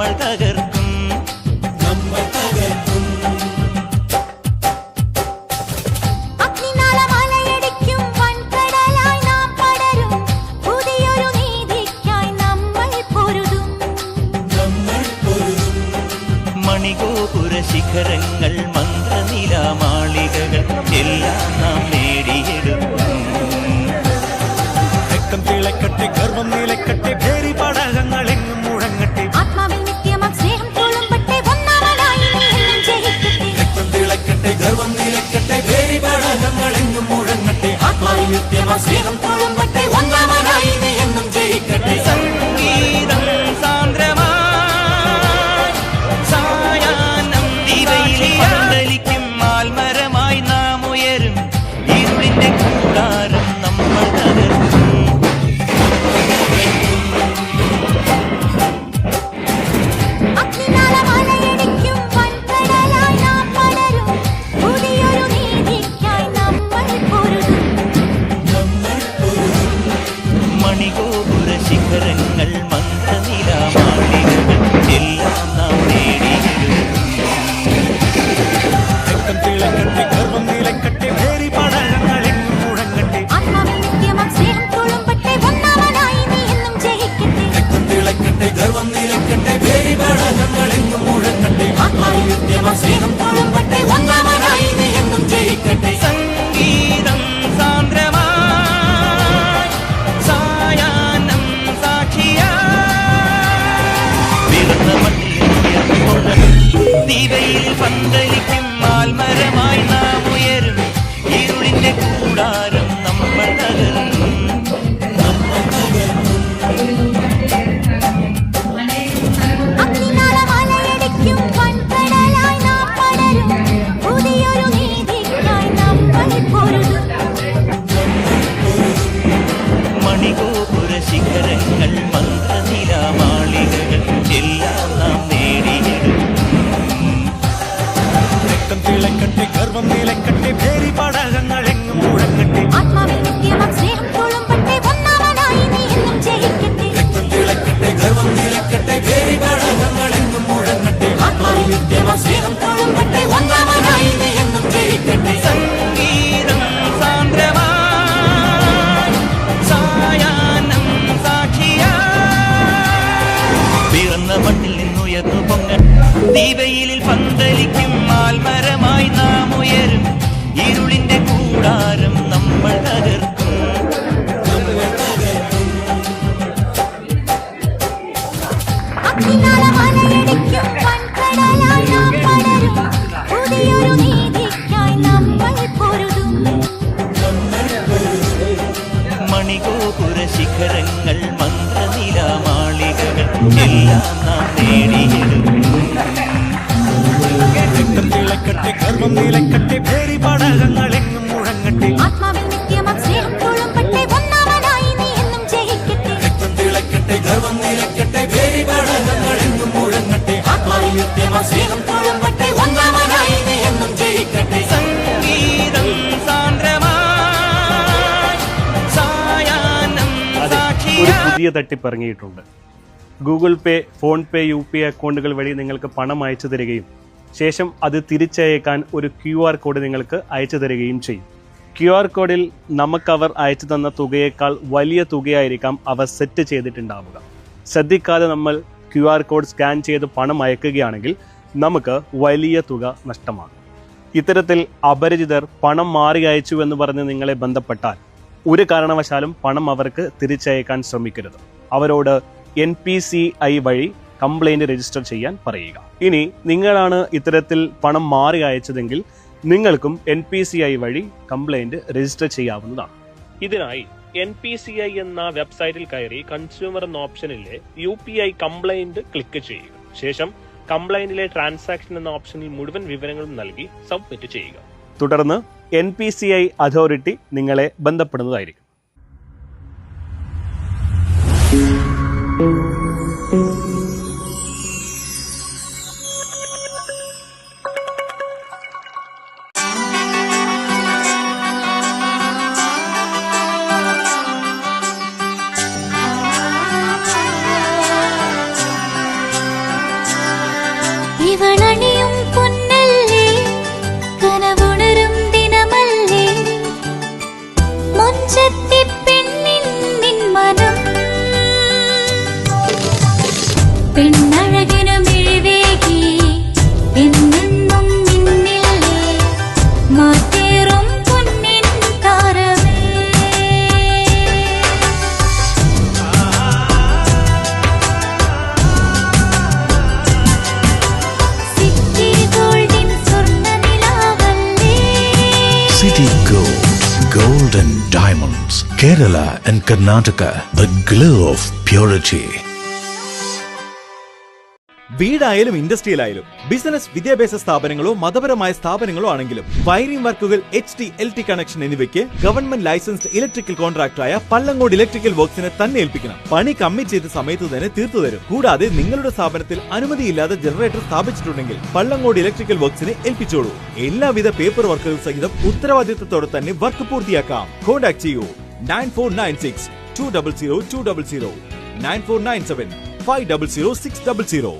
നമ്മൾ തകർക്കും. അഗ്നിനാളമലയടിക്കും വൻകടലായി നാം പടരും. പുതിയൊരു നീതിക്കായി നമ്മൾ പൊരുതും. മണിഗോപുര ശിഖരങ്ങൾ മന്ത്രനിലാമാളികകൾ എല്ലാം നാം നേടിയെടുക്കും. രക്തം തിളക്കട്ടെ, ഗർവം നിലക്കട്ടെ, ഭേരി പടകങ്ങളെങ്ങും മുഴങ്ങട്ടെ. ആത്മാവിൽ നിത്യമാം സ്നേഹം തുളുമ്പട്ടെ, ഒന്നാമനായി നീ എന്നും ജയിക്കട്ടെ. രക്തം തിളക്കട്ടെ, ഗർവം നിലക്കട്ടെ, ഭേരി പടകങ്ങളെങ്ങും മുഴങ്ങട്ടെ. ആത്മാവിൽ നിത്യമാം സ്നേഹം തുളുമ്പട്ടെ, ഒന്നാമനായി നീ എന്നും ജയിക്കട്ടെ. സംഗീതം സാന്ദ്രമായി സായാഹ്നം ദിവയിൽ പന്തലിക്കും. ആൽമരമായി നാം ഉയരും. ഇരുളിന്റെ കൂടാരം നമ്മൾ തകർക്കും. അഗ്നിനാളമലയടിക്കും വൻകടലായി നാം പടരും. പുതിയൊരു നീതിക്കായി നമ്മൾ പൊരുതും. മണിഗോപുര ശിഖരങ്ങൾ മന്ത്രനിലാമാളികകൾ എല്ലാം നാം നേടിയെടുക്കും. രക്തം തിളക്കട്ടെ, ഗർവം നിലക്കട്ടെ, ഭേരി പടകങ്ങളെങ്ങും മുഴങ്ങട്ടെ. ആത്മാവിൽ നിത്യമാം സ്നേഹം തുളുമ്പട്ടെ, ഒന്നാമനായി നീ എന്നും ജയിക്കട്ടെ. രക്തം തിളക്കട്ടെ, ഗർവം നിലക്കട്ടെ, ഭേരി പടകങ്ങളെങ്ങും മുഴങ്ങട്ടെ. ആത്മാവിൽ നിത്യമാം സ്നേഹം തുളുമ്പട്ടെ, ഒന്നാമനായി നീ എന്നും ജയിക്കട്ടെ. സംഗീതം സാന്ദ്രമായി സായാഹ്നം സാക്ഷിയായി പിറന്ന മണ്ണിൽ ഉയർന്നുകൊള്ളണം. ദിവയിൽ പന്തലിക്കും. ആൽമരമായി നാം ഉയരും. ഇരുളിന്റെ കൂടാരം നമ്മൾ തകർക്കും. അഗ്നിനാളമലയടിക്കും വൻകടലായി നാം പടരും. പുതിയൊരു നീതിക്കായി നമ്മൾ പൊരുതും. മണിഗോപുര ശിഖരങ്ങൾ മന്ത്രനിലാമാളികകൾ എല്ലാം നാം നേടിയെടുക്കും. രക്തം തിളക്കട്ടെ, ഗർവം നിലക്കട്ടെ, ഭേരി പടകങ്ങളെങ്ങും മുഴങ്ങട്ടെ. ആത്മാവിൽ നിത്യമാം സ്നേഹം തുളുമ്പട്ടെ, ഒന്നാമനായി നീ എന്നും ജയിക്കട്ടെ. രക്തം തിളക്കട്ടെ, ഗർവം നിലക്കട്ടെ, ഭേരി പടകങ്ങളെങ്ങും മുഴങ്ങട്ടെ. ആത്മാവിൽ നിത്യമാം സ്നേഹം തുളുമ്പട്ടെ, ഒന്നാമനായി നീ എന്നും ജയിക്കട്ടെ. സംഗീതം സാന്ദ്രമായി സായാഹ്നം സാക്ഷിയായി പിറന്ന മണ്ണിൽ നിന്നുയർന്നു പൊങ്ങൽ. ദീപയിലിൽ പന്തലിക്കും. ആൽമരമായി നാം ഉയരും. ഇരുളിന്റെ കൂടാരം നമ്മൾ തകർക്കും. അഗ്നിനാളമലയടിക്കും വൻകടലായി നാം പടരും. പുതിയൊരു നീതിക്കായി നമ്മൾ പൊരുതും. മണിഗോപുര ശിഖരങ്ങൾ മന്ത്രനിലാമാളികകൾ എല്ലാം നാം നേടിയെടുക്കും. രക്തം തിളക്കട്ടെ, ഗർവം നിലക്കട്ടെ, ഭേരി പടകങ്ങളെങ്ങും മുഴങ്ങട്ടെ. ആത്മാവിൽ നിത്യമാം സ്നേഹം തുളുമ്പട്ടെ, ഒന്നാമനായി നീ എന്നും ജയിക്കട്ടെ. രക്തം തിളക്കട്ടെ, ഗർവം നിലക്കട്ടെ, ഭേരി പടകങ്ങളെങ്ങും മുഴങ്ങട്ടെ. ആത്മാവിൽ നിത്യമാം സ്നേഹം തുളുമ്പട്ടെ, ഒന്നാമനായി നീ എന്നും ജയിക്കട്ടെ. സംഗീതം സാന്ദ്രമായി സായാഹ്നം ഒരു സാക്ഷിയായി പുതിയ തട്ടിപ്പ് ഇറങ്ങിയിട്ടുണ്ട്. ഗൂഗിൾ പേ, ഫോൺ പേ, UPI അക്കൗണ്ടുകൾ വഴി നിങ്ങൾക്ക് പണം അയച്ചു തരികയും ശേഷം അത് തിരിച്ചയക്കാൻ ഒരു QR കോഡ് നിങ്ങൾക്ക് അയച്ചു തരികയും ചെയ്യും. QR കോഡിൽ നമുക്കവർ അയച്ചു തന്ന തുകയേക്കാൾ വലിയ തുകയായിരിക്കാം അവർ സെറ്റ് ചെയ്തിട്ടുണ്ടാവുക. ശ്രദ്ധിക്കാതെ നമ്മൾ QR കോഡ് സ്കാൻ ചെയ്ത് പണം അയക്കുകയാണെങ്കിൽ നമുക്ക് വലിയ തുക നഷ്ടമാകും. ഇത്തരത്തിൽ അപരിചിതർ പണം മാറി അയച്ചു എന്ന് പറഞ്ഞ് നിങ്ങളെ ബന്ധപ്പെട്ടാൽ ഒരു കാരണവശാലും പണം അവർക്ക് തിരിച്ചയക്കാൻ ശ്രമിക്കരുത്. അവരോട് NPCI വഴി കംപ്ലൈൻറ്റ് രജിസ്റ്റർ ചെയ്യാൻ പറയുക. ഇനി നിങ്ങളാണ് ഇത്തരത്തിൽ പണം മാറി അയച്ചതെങ്കിൽ നിങ്ങൾക്കും NPCI വഴി കംപ്ലൈൻറ്റ് രജിസ്റ്റർ ചെയ്യാവുന്നതാണ്. ഇതിനായി NPCI എന്ന വെബ്സൈറ്റിൽ കയറി കൺസ്യൂമർ എന്ന ഓപ്ഷനിലെ UPI കംപ്ലൈൻറ്റ് ക്ലിക്ക് ചെയ്യുക. ശേഷം കംപ്ലൈൻറ്റിലെ ട്രാൻസാക്ഷൻ എന്ന ഓപ്ഷനിൽ മുഴുവൻ വിവരങ്ങളും നൽകി സബ്മിറ്റ് ചെയ്യുക. തുടർന്ന് NPCI അതോറിറ്റി നിങ്ങളെ ബന്ധപ്പെടുന്നതായിരിക്കും. ഇവളണിയും പൊന്നല്ലേ കനവുണരും ദിനമല്ലേ മുഞ്ചത്തി പെണ്ണിൻ നിൻ മനം പെണ്ണഴകിനു മിഴിവേകി എന്നെന്നും നിന്നില്ലേ മാറ്റേറും പൊന്നിൻ താരമേ സിറ്റി ഗോൾഡിൻ സ്വർണ്ണനിലാവല്ലേ City Gold, Gold and Diamonds, Kerala and Karnataka, the glow of purity. വീടായാലും ഇൻഡസ്ട്രിയലായാലും ബിസിനസ് വിദ്യാഭ്യാസ സ്ഥാപനങ്ങളോ മതപരമായ സ്ഥാപനങ്ങളോ ആണെങ്കിലും വയറിംഗ് വർക്കുകൾ HT LT കണക്ഷൻ എന്നിവയ്ക്ക് ഗവൺമെന്റ് ലൈസൻസ്ഡ് ഇലക്ട്രിക്കൽ കോൺട്രാക്ടറായ പള്ളങ്ങോട് ഇലക്ട്രിക്കൽ വർക്സിനെ തന്നെ ഏൽപ്പിക്കണം. പണി കമ്മിറ്റ് ചെയ്ത സമയത്ത് തന്നെ തീർത്തു തരും. കൂടാതെ നിങ്ങളുടെ സ്ഥാപനത്തിൽ അനുമതിയില്ലാതെ ജനറേറ്റർ സ്ഥാപിച്ചിട്ടുണ്ടെങ്കിൽ പള്ളങ്ങോട് ഇലക്ട്രിക്കൽ വർക്സിനെ ഏൽപ്പിച്ചോളൂ. എല്ലാവിധ പേപ്പർ വർക്കുകൾ സഹിതം ഉത്തരവാദിത്തത്തോടെ തന്നെ വർക്ക് പൂർത്തിയാക്കാം. കോൺടാക്ട് ചെയ്യൂ 9496 200 200 9497 500 600.